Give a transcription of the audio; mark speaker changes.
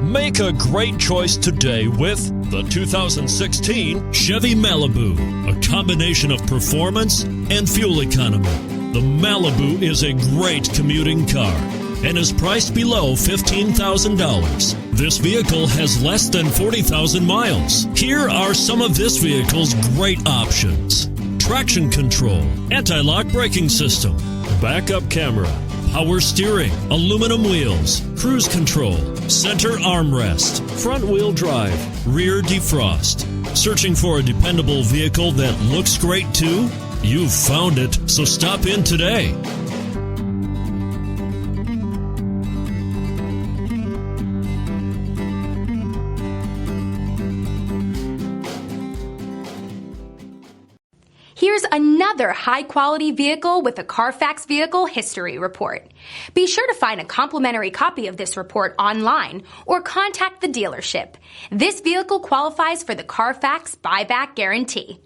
Speaker 1: Make a great choice today with the 2016 Chevy Malibu, a combination of performance and fuel economy. The Malibu is a great commuting car and is priced below $15,000. This vehicle has less than 40,000 miles. Here are some of this vehicle's great options: traction control, anti-lock braking system, backup camera, power steering, aluminum wheels, cruise control, center armrest, front wheel drive, rear defrost. Searching for a dependable vehicle that looks great too? You've found it, so stop in today.
Speaker 2: Here's another high-quality vehicle with a Carfax Vehicle History Report. Be sure to find a complimentary copy of this report online or contact the dealership. This vehicle qualifies for the Carfax Buyback Guarantee.